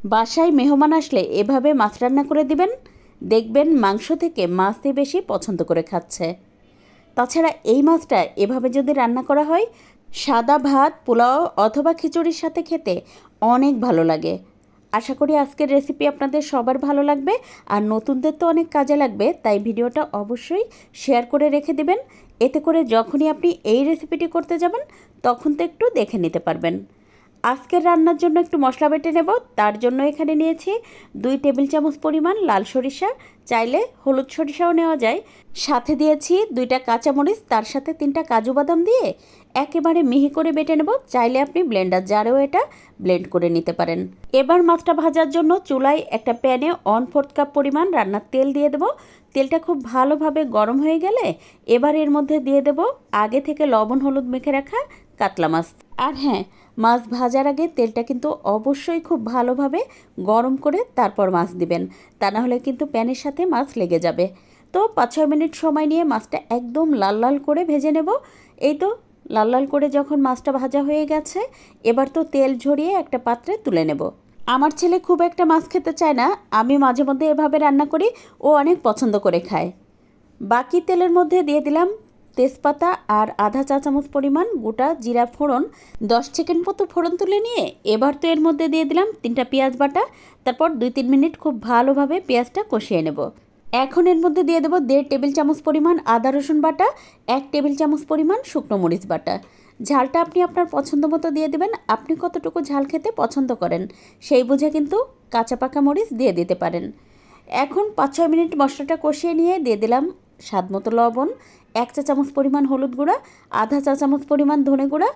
বাসায় মেহমান আসলে এভাবে মাছ রান্না করে দিবেন, দেখবেন মাংস থেকে মাছই বেশি পছন্দ করে খাচ্ছে। তাছাড়া এই মাছটা এভাবে যদি রান্না করা হয়, সাদা ভাত, পোলাও অথবা খিচুড়ির সাথে খেতে অনেক ভালো লাগে। আশা করি আজকের রেসিপি আপনাদের সবার ভালো লাগবে, আর নতুনদের তো অনেক কাজে লাগবে, তাই ভিডিওটা অবশ্যই শেয়ার করে রেখে দেবেন। এতে করে যখনই আপনি এই রেসিপিটি করতে যাবেন তখন তো একটু দেখে নিতে পারবেন। আজকের রান্নার জন্য একটু মশলা বেটে নেব। তার জন্য এখানে নিয়েছি 2 টেবিল চামচ পরিমাণ লাল সরিষা, চাইলে হলুদ সরিষাও নেওয়া যায়। সাথে দিয়েছি 2টা কাঁচামরিচ, তার সাথে 3টা কাজু বাদাম দিয়ে একেবারে মিহি করে বেটে নেব। চাইলে আপনি ব্লেন্ডার জারেও এটা ব্লেন্ড করে নিতে পারেন। এবার মাছটা ভাজার জন্য চুলায় একটা প্যানে 1/4 কাপ পরিমাণ রান্নার তেল দিয়ে দেব। তেলটা খুব ভালোভাবে গরম হয়ে গেলে এবার এর মধ্যে দিয়ে দেব আগে থেকে লবণ হলুদ মেখে রাখা কাতলা মাছ। আর হ্যাঁ, মাছ ভাজার আগে তেলটা কিন্তু অবশ্যই খুব ভালোভাবে গরম করে তারপর মাছ দিবেন, তা না হলে কিন্তু প্যানের সাথে মাছ লেগে যাবে। তো 5-6 মিনিট সময় নিয়ে মাছটা একদম লাল লাল করে ভেজে নেব। এই তো লাল লাল করে যখন মাছটা ভাজা হয়ে গেছে, এবার তো তেল ঝরিয়ে একটা পাত্রে তুলে নেব। আমার ছেলে খুব একটা মাছ খেতে চায় না, আমি মাঝে মধ্যে এভাবে রান্না করি, ও অনেক পছন্দ করে খায়। বাকি তেলের মধ্যে দিয়ে দিলাম তেজপাতা আর আধা চা চামচ পরিমাণ গোটা জিরা ফোড়ন। 10 সেকেন্ড মতো ফোড়ন তুলে নিয়ে এবার তো এর মধ্যে দিয়ে দিলাম 3টা পেঁয়াজ বাটা। তারপর 2-3 মিনিট খুব ভালোভাবে পেঁয়াজটা কষিয়ে নেব। এখন এর মধ্যে দিয়ে দেবো 1.5 টেবিল চামচ পরিমাণ আদা রসুন বাটা, 1 টেবিল চামচ পরিমাণ শুকনো মরিচ বাটা। ঝালটা আপনি আপনার পছন্দ মতো দিয়ে দেবেন, আপনি কতটুকু ঝাল খেতে পছন্দ করেন সেই বুঝে কিন্তু কাঁচা পাকা মরিচ দিয়ে দিতে পারেন। এখন 5-6 মিনিট মশলাটা কষিয়ে নিয়ে দিয়ে দিলাম স্বাদ মতো লবণ, 1 চা চামচ পরিমাণ হলুদ গুঁড়া, আধা চা চামচ পরিমাণ ধনে গুঁড়া,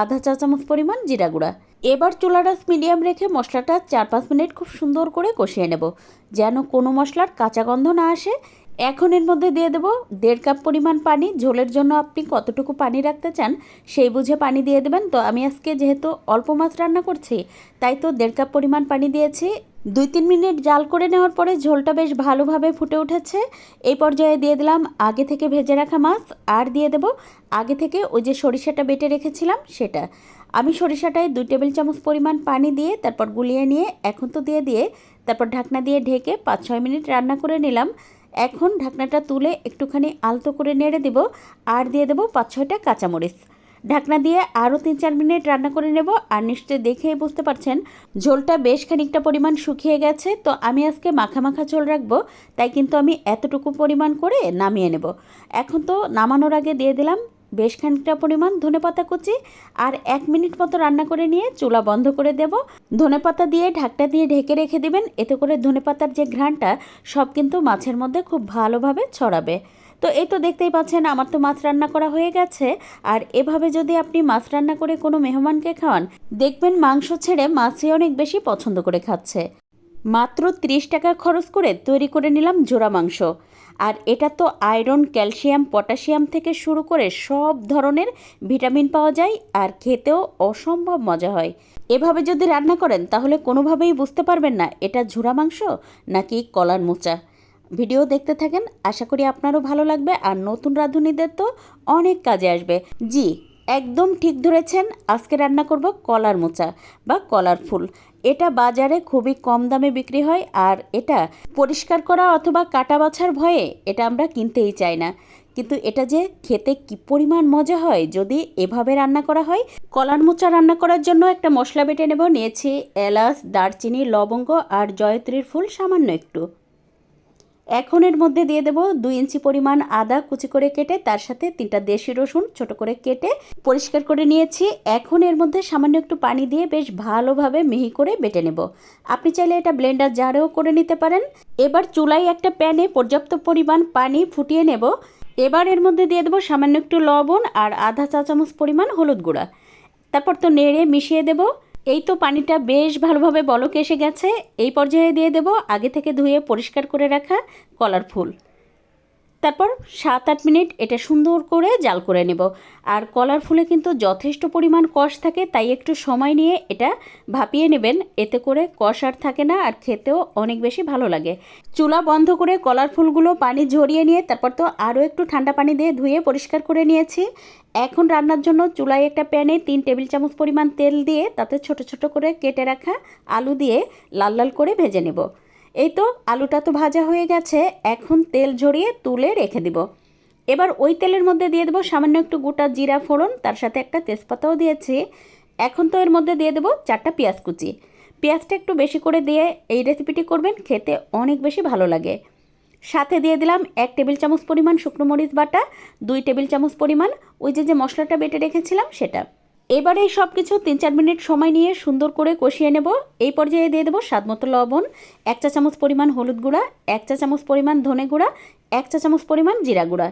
আধা চা চামচ পরিমাণ জিরা গুঁড়া। এবার চুলাটা মিডিয়াম রেখে মশলাটা 4-5 মিনিট খুব সুন্দর করে কষিয়ে নেব, যেন কোনো মশলার কাঁচা গন্ধ না আসে। এখন এর মধ্যে দিয়ে দেবো 1.5 কাপ পরিমাণ পানি। ঝোলের জন্য আপনি কতটুকু পানি রাখতে চান সেই বুঝে পানি দিয়ে দেবেন। তো আমি আজকে যেহেতু অল্প মাছ রান্না করছি, তাই তো 1.5 কাপ পরিমাণ পানি দিয়েছি। 2-3 মিনিট জাল করে নেওয়ার পরে ঝোলটা বেশ ভালোভাবে ফুটে উঠেছে। এই পর্যায়ে দিয়ে দিলাম আগে থেকে ভেজে রাখা মাছ, আর দিয়ে দেব আগে থেকে ওই যে সরিষাটা বেটে রেখেছিলাম সেটা। আমি সরিষাটায় 2 টেবিল চামচ পরিমাণ পানি দিয়ে তারপর গুলিয়ে নিয়ে এখন তো দিয়ে তারপর ঢাকনা দিয়ে ঢেকে 5-6 মিনিট রান্না করে নিলাম। এখন ঢাকনাটা তুলে একটুখানি আলতো করে নেড়ে দেব, আর দিয়ে দেবো 5-6টা কাঁচামরিচ। ঢাকনা দিয়ে আরও 3-4 মিনিট রান্না করে নেব। আর নিশ্চয়ই দেখেই বুঝতে পারছেন ঝোলটা বেশ খানিকটা পরিমাণ শুকিয়ে গেছে। তো আমি আজকে মাখা মাখা ঝোল রাখবো, তাই কিন্তু আমি এতটুকু পরিমাণ করে নামিয়ে নেব। এখন তো নামানোর আগে দিয়ে দিলাম বেশ খানিকটা পরিমাণ ধনেপাতা কুচি, আর 1 মিনিট মতো রান্না করে নিয়ে চুলা বন্ধ করে দেব। ধনেপাতা দিয়ে ঢাকনা দিয়ে ঢেকে রেখে দেবেন, এতে করে ধনেপাতার যে ঘ্রাণটা সব কিন্তু মাছের মধ্যে খুব ভালোভাবে ছড়াবে। তো এই তো দেখতেই পাচ্ছেন আমার তো মাছ রান্না করা হয়ে গেছে। আর এভাবে যদি আপনি মাছ রান্না করে কোনো মেহমানকে খাওয়ান, দেখবেন মাংস ছেড়ে মাছই অনেক বেশি পছন্দ করে খাচ্ছে। মাত্র 30 টাকা খরচ করে তৈরি করে নিলাম জোড়া মাংস। আর এটা তো আয়রন, ক্যালসিয়াম, পটাশিয়াম থেকে শুরু করে সব ধরনের ভিটামিন পাওয়া যায়, আর খেতেও অসম্ভব মজা হয়। এভাবে যদি রান্না করেন তাহলে কোনোভাবেই বুঝতে পারবেন না এটা ঝোড়া মাংস নাকি কলার মোচা। ভিডিও দেখতে থাকেন, আশা করি আপনারও ভালো লাগবে, আর নতুন রাঁধুনিদের তো অনেক কাজে আসবে। জি, একদম ঠিক ধরেছেন, আজকে রান্না করব কলার মোচা বা কলার ফুল। এটা বাজারে খুবই কম দামে বিক্রি হয়, আর এটা পরিষ্কার করা অথবা কাটা বাছার ভয়ে এটা আমরা কিনতেই চাই না। কিন্তু এটা যে খেতে কি পরিমাণ মজা হয় যদি এভাবে রান্না করা হয়। কলার মোচা রান্না করার জন্য একটা মশলা বেটে নেব। নিয়েছি এলাচ, দারচিনি, লবঙ্গ আর জয়ত্রীর ফুল সামান্য একটু। এখন এর মধ্যে দিয়ে দেবো 2 ইঞ্চি পরিমাণ আদা কুচি করে কেটে, তার সাথে 3টা দেশি রসুন ছোট করে কেটে পরিষ্কার করে নিয়েছি। এখন এর মধ্যে সামান্য একটু পানি দিয়ে বেশ ভালোভাবে মিহি করে বেটে নেব। আপনি চাইলে এটা ব্লেন্ডার জারেও করে নিতে পারেন। এবার চুলায় একটা প্যানে পর্যাপ্ত পরিমাণ পানি ফুটিয়ে নেব। এবার এর মধ্যে দিয়ে দেবো সামান্য একটু লবণ আর আধা চা চামচ পরিমাণ হলুদ গুঁড়া। তারপর তো নেড়ে মিশিয়ে দেব। এই তো পানিটা বেশ ভালোভাবে বলক এসে গেছে। এই পর্যায়ে দিয়ে দেব আগে থেকে ধুয়ে পরিষ্কার করে রাখা কলার ফুল। তারপর 7-8 মিনিট এটা সুন্দর করে জাল করে নেব। আর কলার ফুলে কিন্তু যথেষ্ট পরিমাণ কষ থাকে, তাই একটু সময় নিয়ে এটা ভাপিয়ে নেবেন, এতে করে কষ আর থাকে না, আর খেতেও অনেক বেশি ভালো লাগে। চুলা বন্ধ করে কলার ফুলগুলো পানি ঝরিয়ে নিয়ে তারপর তো আরও একটু ঠান্ডা পানি দিয়ে ধুয়ে পরিষ্কার করে নিয়েছি। এখন রান্নার জন্য চুলায় একটা প্যানে 3 টেবিল চামচ পরিমাণ তেল দিয়ে তাতে ছোট ছোট করে কেটে রাখা আলু দিয়ে লাল লাল করে ভেজে নেব। এই তো আলুটা তো ভাজা হয়ে গেছে, এখন তেল ঝরিয়ে তুলে রেখে দিব। এবার ওই তেলের মধ্যে দিয়ে দেবো সামান্য একটু গোটা জিরা ফোড়ন, তার সাথে একটা তেজপাতাও দিয়েছি। এখন তো এর মধ্যে দিয়ে দেবো 4টা পেঁয়াজ কুচি। পেঁয়াজটা একটু বেশি করে দিয়ে এই রেসিপিটি করবেন, খেতে অনেক বেশি ভালো লাগে। সাথে দিয়ে দিলাম 1 টেবিল চামচ পরিমাণ শুকনো মরিচ বাটা, 2 টেবিল চামচ পরিমাণ ওই যে মশলাটা বেটে রেখেছিলাম সেটা। এবারে এই সব কিছু 3-4 মিনিট সময় নিয়ে সুন্দর করে কষিয়ে নেব। এই পর্যায়ে দিয়ে দেবো স্বাদমতো লবণ, 1 চা চামচ পরিমাণ হলুদ গুঁড়া, 1 চা চামচ পরিমাণ ধনে গুঁড়া, 1 চা চামচ পরিমাণ জিরা গুঁড়া।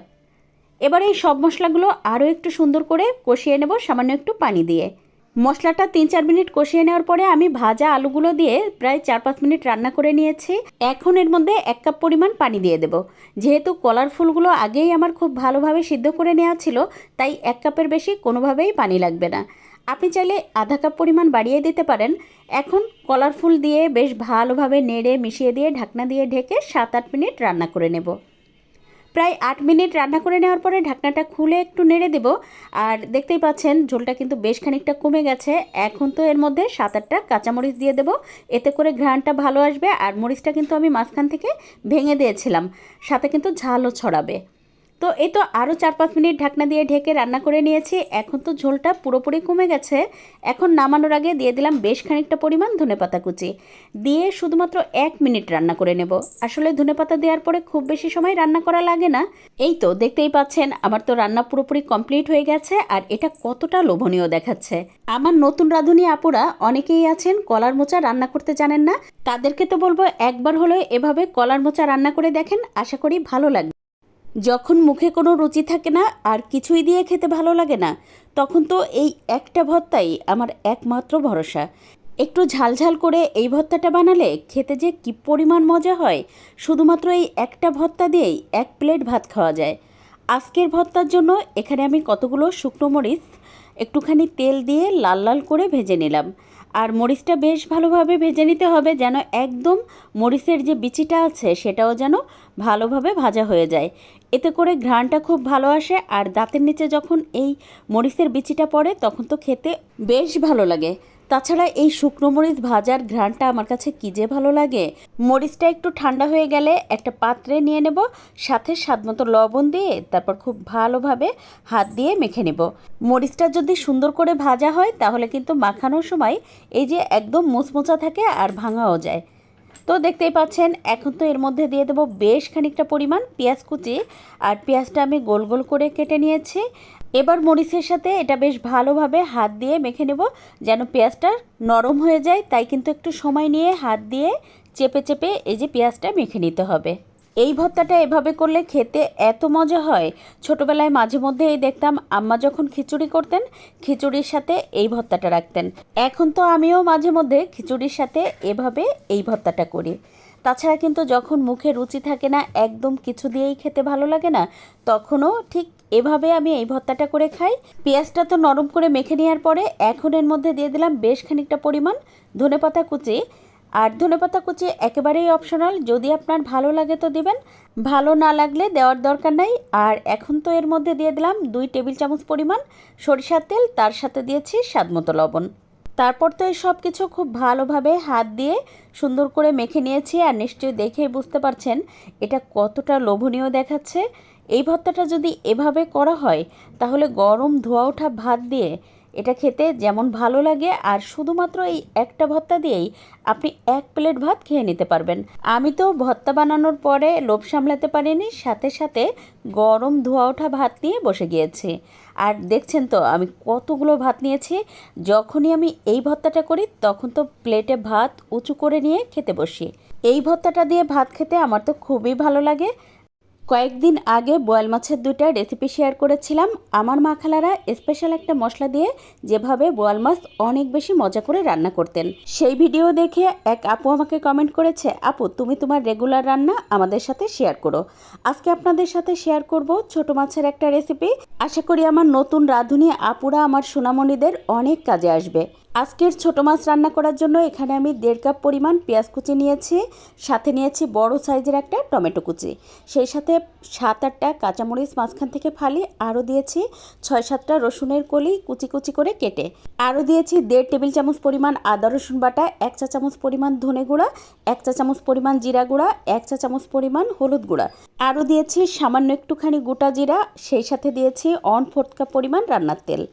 এবারে এই সব মশলাগুলো আরও একটু সুন্দর করে কষিয়ে নেব সামান্য একটু পানি দিয়ে। মশলাটা 3-4 মিনিট কষিয়ে নেওয়ার পরে আমি ভাজা আলুগুলো দিয়ে প্রায় 4-5 মিনিট রান্না করে নিয়েছি। এখন এর মধ্যে 1 কাপ পরিমাণ পানি দিয়ে দেব। যেহেতু কলার ফুলগুলো আগেই আমার খুব ভালোভাবে সিদ্ধ করে নেওয়া ছিল, তাই 1 কাপের বেশি কোনোভাবেই পানি লাগবে না। আপনি চাইলে আধা কাপ পরিমাণ বাড়িয়ে দিতে পারেন। এখন কলার ফুল দিয়ে বেশ ভালোভাবে নেড়ে মিশিয়ে দিয়ে ঢাকনা দিয়ে ঢেকে 7-8 মিনিট রান্না করে নেব। প্রায় 8 মিনিট রান্না করে নেওয়ার পরে ঢাকনাটা খুলে একটু নেড়ে দেব। আর দেখতেই পাচ্ছেন ঝোলটা কিন্তু বেশ খানিকটা কমে গেছে। এখন তো এর মধ্যে 7-8টা কাঁচামরিচ দিয়ে দেব, এতে করে ঘ্রাণটা ভালো আসবে। আর মরিচটা কিন্তু আমি মাঝখান থেকে ভেঙে দিয়েছিলাম, সাথে কিন্তু ঝালও ছড়াবে। তো এই তো আরও 4-5 মিনিট ঢাকনা দিয়ে ঢেকে রান্না করে নিয়েছি। এখন তো ঝোলটা পুরোপুরি কমে গেছে। এখন নামানোর আগে দিয়ে দিলাম বেশ খানিকটা পরিমাণ ধনেপাতা কুচি, দিয়ে শুধুমাত্র 1 মিনিট রান্না করে নেব। আসলে ধনেপাতা দেওয়ার পরে খুব বেশি সময় রান্না করা লাগে না। এই তো দেখতেই পাচ্ছেন আমার তো রান্না পুরোপুরি কমপ্লিট হয়ে গেছে, আর এটা কতটা লোভনীয় দেখাচ্ছে। আমার নতুন রাঁধুনি আপুরা অনেকেই আছেন কলার মোচা রান্না করতে জানেন না, তাদেরকে তো বলবো একবার হলেও এভাবে কলার মোচা রান্না করে দেখেন, আশা করি ভালো লাগবে। যখন মুখে কোনো রুচি থাকে না আর কিছুই দিয়ে খেতে ভালো লাগে না, তখন তো এই একটা ভর্তাই আমার একমাত্র ভরসা। একটু ঝালঝাল করে এই ভর্তাটা বানালে খেতে যে কী পরিমাণ মজা হয়, শুধুমাত্র এই একটা ভর্তা দিয়েই 1 প্লেট ভাত খাওয়া যায়। আজকের ভর্তার জন্য এখানে আমি কতগুলো শুকনো মরিচ একটুখানি তেল দিয়ে লাল লাল করে ভেজে নিলাম। আর মরিচটা বেশ ভালোভাবে ভেজে নিতে হবে, যেন একদম মরিচের যে বিচিটা আছে সেটাও যেন ভালোভাবে ভাজা হয়ে যায়। এতে করে ঘ্রাণটা খুব ভালো আসে, আর দাঁতের নিচে যখন এই মরিচের বিচিটা পড়ে তখন তো খেতে বেশ ভালো লাগে। তাছাড়া এই শুকনো মরিচ ভাজার ঘ্রাণটা আমার কাছে কী যে ভালো লাগে। মরিচটা একটু ঠান্ডা হয়ে গেলে একটা পাত্রে নিয়ে নেব, সাথে স্বাদমতো লবণ দিয়ে তারপর খুব ভালোভাবে হাত দিয়ে মেখে নেব। মরিচটা যদি সুন্দর করে ভাজা হয় তাহলে কিন্তু মাখানোর সময় এই যে একদম মুচমুচা থাকে আর ভাঙাও যায়। তো দেখতেই পাচ্ছেন এখন তো এর মধ্যে দিয়ে দেবো বেশ খানিকটা পরিমাণ পেঁয়াজ কুচি, আর পেঁয়াজটা আমি গোল গোল করে কেটে নিয়েছি। এবার মরিচের সাথে এটা বেশ ভালোভাবে হাত দিয়ে মেখে নেব, যেন পেঁয়াজটা নরম হয়ে যায়। তাই কিন্তু একটু সময় নিয়ে হাত দিয়ে চেপে চেপে এই যে পেঁয়াজটা মেখে নিতে হবে। এই ভর্তাটা এভাবে করলে খেতে এত মজা হয়। ছোটোবেলায় মাঝে মধ্যেই দেখতাম আম্মা যখন খিচুড়ি করতেন, খিচুড়ির সাথে এই ভর্তাটা রাখতেন। এখন তো আমিও মাঝে মধ্যে খিচুড়ির সাথে এভাবে এই ভর্তাটা করি। তাছাড়া কিন্তু যখন মুখে রুচি থাকে না, একদম কিছু দিয়েই খেতে ভালো লাগে না, তখনও ঠিক এভাবে আমি এই ভর্তাটা করে খাই। পেঁয়াজটা তো নরম করে মেখে নেওয়ার পরে এখন এর মধ্যে দিয়ে দিলাম বেশ খানিকটা পরিমাণ ধনেপাতা কুচি। আর ধনেপাতা কুচি একেবারেই অপশনাল, যদি আপনার ভালো লাগে তো দিবেন, ভালো না লাগলে দেওয়ার দরকার নাই। আর এখন তো এর মধ্যে দিয়ে দিলাম 2 টেবিল চামচ পরিমাণ সরিষার তেল, তার সাথে দিয়েছি স্বাদমতো লবণ। তারপর তো এই সব কিছু খুব ভালোভাবে হাত দিয়ে সুন্দর করে মেখে নিয়েছি। আর নিশ্চয়ই দেখেই বুঝতে পারছেন এটা কতটা লোভনীয় দেখাচ্ছে। এই ভর্তাটা যদি এভাবে করা হয় তাহলে গরম ধোয়া ওঠা ভাত দিয়ে এটা খেতে যেমন ভালো লাগে, আর শুধুমাত্র এই একটা ভর্তা দিয়েই আপনি 1 প্লেট ভাত খেয়ে নিতে পারবেন। আমি তো ভর্তা বানানোর পরে লোভ সামলাতে পারিনি, সাথে সাথে গরম ধোয়া ওঠা ভাত নিয়ে বসে গিয়েছি। আর দেখছেন তো আমি কতগুলো ভাত নিয়েছি। যখনই আমি এই ভর্তাটা করি তখন তো প্লেটে ভাত উঁচু করে নিয়ে খেতে বসি। এই ভর্তাটা দিয়ে ভাত খেতে আমার তো খুবই ভালো লাগে। কয়েকদিন আগে বোয়াল মাছের 2টা রেসিপি শেয়ার করেছিলাম। আমার মা খালারা স্পেশাল একটা মশলা দিয়ে যেভাবে বোয়াল মাছ অনেক বেশি মজা করে রান্না করতেন, সেই ভিডিও দেখে এক আপু আমাকে কমেন্ট করেছে, আপু তুমি তোমার রেগুলার রান্না আমাদের সাথে শেয়ার করো। আজকে আপনাদের সাথে শেয়ার করব ছোট মাছের একটা রেসিপি। আশা করি আমার নতুন রাঁধুনি আপুরা আমার সোনামণিদের অনেক কাজে আসবে। আজকের ছোট মাছ রান্না করার জন্য এখানে আমি 1.5 কাপ পরিমাণ পেঁয়াজ কুচি নিয়েছি, সাথে নিয়েছি বড় সাইজের একটা টমেটো কুচি, সেই সাথে 7-8টা কাঁচামরিচ মাঝখান থেকে ফালি, আরও দিয়েছি 6-7টা রসুনের কলি কুচি কুচি করে কেটে, আরও দিয়েছি 1.5 টেবিল চামচ পরিমাণ আদা রসুন বাটা, 1 চা চামচ পরিমাণ ধনে গুঁড়া, 1 চা চামচ পরিমাণ জিরা গুঁড়া, 1 চা চামচ পরিমাণ হলুদ গুঁড়া, আরও দিয়েছি সামান্য একটুখানি গোটা জিরা, সেই সাথে দিয়েছি 1/4 কাপ পরিমাণ রান্নার তেল।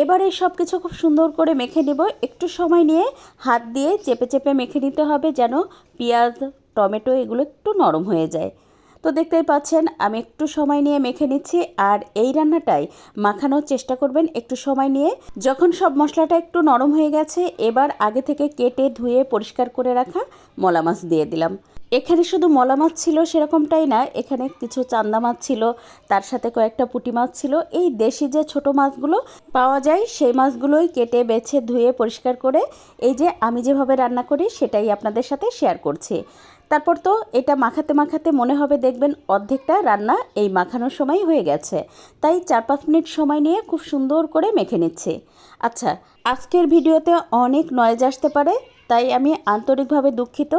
এবারে সব কিছু খুব সুন্দর করে মেখে নেব। একটু সময় নিয়ে হাত দিয়ে চেপে চেপে মেখে নিতে হবে যেন পেঁয়াজ টমেটো এগুলো একটু নরম হয়ে যায়। তো দেখতেই পাচ্ছেন আমি একটু সময় নিয়ে মেখে নিচ্ছি, আর এই রান্নাটাই মাখানোর চেষ্টা করবেন একটু সময় নিয়ে। যখন সব মশলাটা একটু নরম হয়ে গেছে, এবার আগে থেকে কেটে ধুয়ে পরিষ্কার করে রাখা মলা মাছ দিয়ে দিলাম। এখানে শুধু মলা মাছ ছিল সেরকমটাই না, এখানে কিছু চান্দা মাছ ছিল, তার সাথে কয়েকটা পুঁটি মাছ ছিল। এই দেশি যে ছোট মাছগুলো পাওয়া যায় সেই মাছগুলোই কেটে বেছে ধুয়ে পরিষ্কার করে এই যে আমি যেভাবে রান্না করি সেটাই আপনাদের সাথে শেয়ার করছি। তারপর তো এটা মাখাতে মাখাতে মনে হবে দেখবেন অর্ধেকটা রান্না এই মাখানোর সময় হয়ে গেছে, তাই 4-5 মিনিট সময় নিয়ে খুব সুন্দর করে মেখে নিচ্ছি। আচ্ছা, আজকের ভিডিওতে অনেক নয়েজ আসতে পারে, তাই আমি আন্তরিকভাবে দুঃখিত।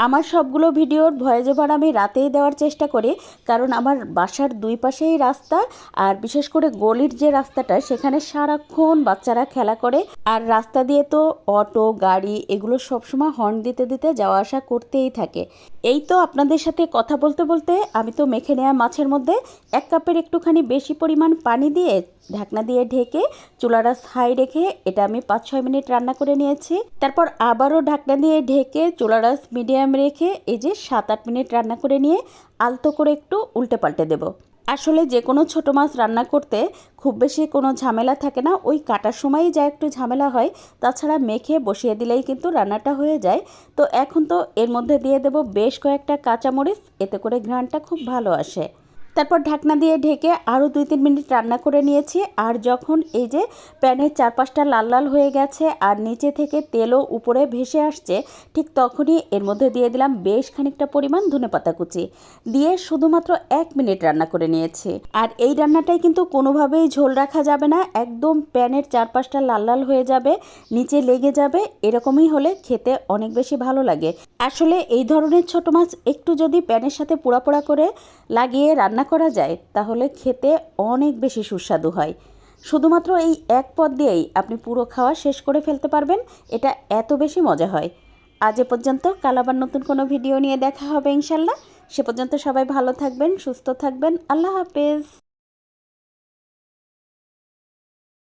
আমার সবগুলো ভিডিওর ভয়েস ওভার আমি রাতেই দেওয়ার চেষ্টা করি, কারণ আমার বাসার দুই পাশেই রাস্তা, আর বিশেষ করে গলির যে রাস্তাটা সেখানে সারাক্ষণ বাচ্চারা খেলা করে, আর রাস্তা দিয়ে তো অটো গাড়ি এগুলো সবসময় হর্ন দিতে দিতে যাওয়া আসা করতেই থাকে। এই তো আপনাদের সাথে কথা বলতে বলতে আমি তো মেখে নেওয়া মাছের মধ্যে 1 কাপের একটুখানি বেশি পরিমাণ পানি দিয়ে ঢাকনা দিয়ে ঢেকে চুলাটা হাই রেখে এটা আমি 5-6 মিনিট রান্না করে নিয়েছি। তারপর আবারও ঢাকনা দিয়ে ঢেকে চুলাটা মিডিয়াম রেখে এই যে 7-8 মিনিট রান্না করে নিয়ে আলতো করে একটু উল্টে পাল্টে দেবো। আসলে যে কোনো ছোটো মাছ রান্না করতে খুব বেশি কোনো ঝামেলা থাকে না, ওই কাটার সময়ই যা একটু ঝামেলা হয়, তাছাড়া মেখে বসিয়ে দিলেই কিন্তু রান্নাটা হয়ে যায়। তো এখন তো এর মধ্যে দিয়ে দেব বেশ কয়েকটা কাঁচামরিচ, এতে করে ঘ্রাণটা খুব ভালো আসে। তারপর ঢাকনা দিয়ে ঢেকে আরও 2-3 মিনিট রান্না করে নিয়েছি, আর যখন এই যে প্যানের চারপাশটা লাল লাল হয়ে গেছে আর নিচে থেকে তেলও উপরে ভেসে আসছে, ঠিক তখনই এর মধ্যে দিয়ে দিলাম বেশ খানিকটা পরিমাণ ধনেপাতা কুচি, দিয়ে শুধুমাত্র 1 মিনিট রান্না করে নিয়েছি। আর এই রান্নাটাই কিন্তু কোনোভাবেই ঝোল রাখা যাবে না, একদম প্যানের চারপাশটা লাল লাল হয়ে যাবে, নিচে লেগে যাবে, এরকমই হলে খেতে অনেক বেশি ভালো লাগে। আসলে এই ধরনের ছোট মাছ একটু যদি প্যানের সাথে পোড়া পোড়া করে লাগিয়ে রান্না করা যায় তাহলে খেতে অনেক বেশি সুস্বাদু হয়। শুধুমাত্র এই এক পদ দিয়েই আপনি পুরো খাওয়া শেষ করে ফেলতে পারবেন, এটা এত বেশি মজা হয়। আজ এ পর্যন্ত, কাল আবার নতুন কোনো ভিডিও নিয়ে দেখা হবে ইনশাল্লাহ। সে পর্যন্ত সবাই ভালো থাকবেন, সুস্থ থাকবেন। আল্লাহ হাফেজ।